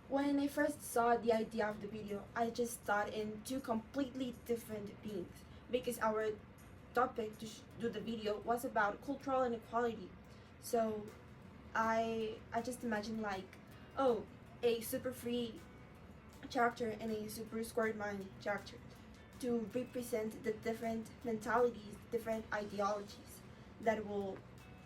When I first saw the idea of the video, I just thought in two completely different beings because our topic to do the video was about cultural inequality. So I just imagined like, oh, a super free character and a super squared mind character to represent the different mentalities, different ideologies that will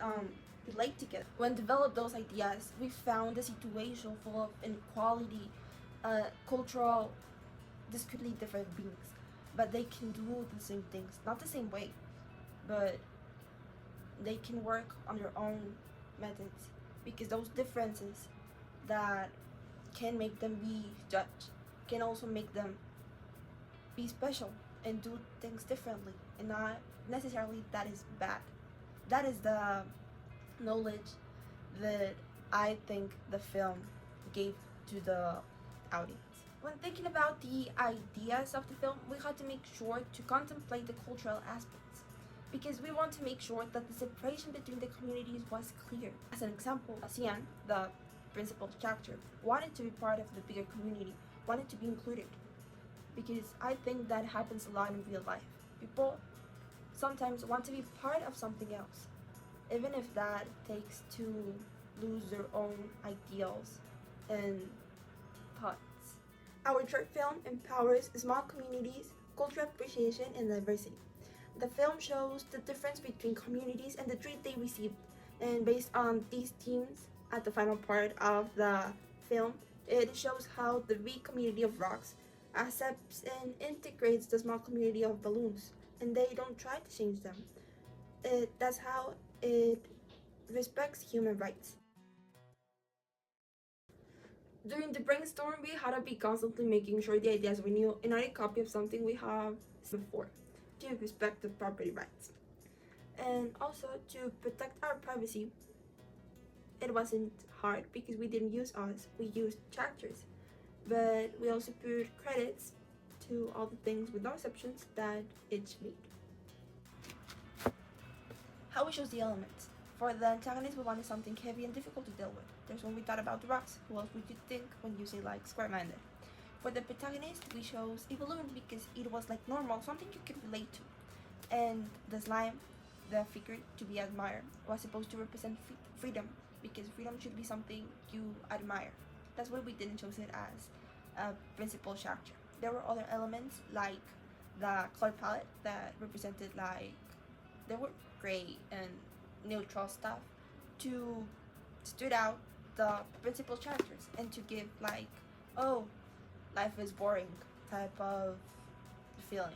um, relate together. When developed those ideas, we found a situation full of inequality, cultural, discretely different beings, but they can do the same things, not the same way, but they can work on their own methods because those differences that can make them be judged can also make them be special and do things differently, and not necessarily that is bad. That is the knowledge that I think the film gave to the audience. When thinking about the ideas of the film, we had to make sure to contemplate the cultural aspects because we want to make sure that the separation between the communities was clear. As an example, Sian, the principal character, wanted to be part of the bigger community, wanted to be included, because I think that happens a lot in real life. People sometimes want to be part of something else, even if that takes to lose their own ideals and thoughts. Our short film empowers small communities, cultural appreciation, and diversity. The film shows the difference between communities and the treat they receive, and based on these themes, at the final part of the film, it shows how the big community of rocks accepts and integrates the small community of balloons, and they don't try to change them. That's how it respects human rights. During the brainstorm, we had to be constantly making sure the ideas were new and not a copy of something we have seen before, to respect the property rights. And also to protect our privacy, it wasn't hard because we didn't use us, we used characters. But we also put credits to all the things with no exceptions that it made. How we chose the elements. For the antagonist, we wanted something heavy and difficult to deal with. There's when we thought about the rocks. Who else would you think when using like square-minded? For the protagonist, we chose a balloon because it was like normal, something you could relate to. And the slime, the figure to be admired, was supposed to represent freedom because freedom should be something you admire. That's why we didn't choose it as a principal character. There were other elements like the color palette that represented like there were gray and neutral stuff to stood out the principal characters and to give like, oh, life is boring type of feeling.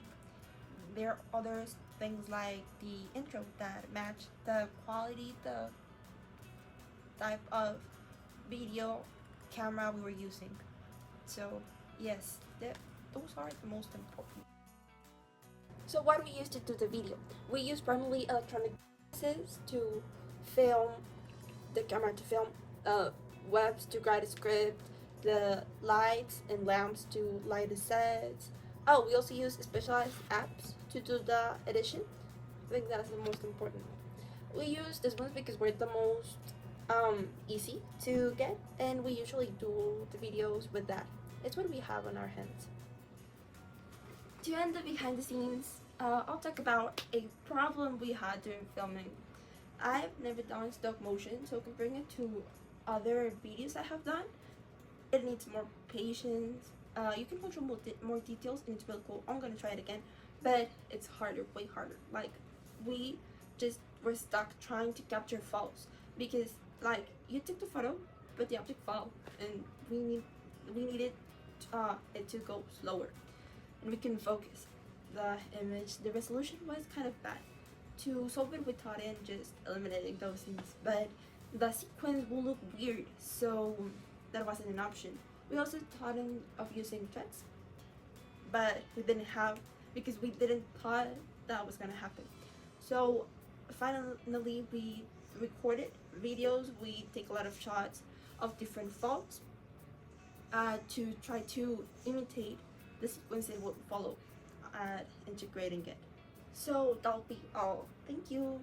There are other things like the intro that match the quality, the type of video camera we were using. So yes, those are the most important. So what we used to do the video, we used primarily electronic devices to film, the camera to film, webs to write a script, the lights and lamps to light the sets. Oh, we also use specialized apps to do the edition. I think that's the most important. We use this ones because we're the most easy to get, and we usually do the videos with that. It's what we have on our hands. To end the behind the scenes, I'll talk about a problem we had during filming. I've never done stop motion, so comparing it to other videos I have done, it needs more patience. You can control more details, and it's really cool. I'm gonna try it again, but it's harder, way harder. Like, we just were stuck trying to capture falls because, like, you took the photo, but the object fell, and we needed it to go slower, and we can focus the image. The resolution was kind of bad. To solve it, we thought in just eliminating those things, but the sequence will look weird, so that wasn't an option. We also thought of using threads, but we didn't have because we didn't thought that was gonna happen. So finally, we recorded videos. We take a lot of shots of different faults to try to imitate the sequence it would follow at integrating it. So that'll be all. Thank you.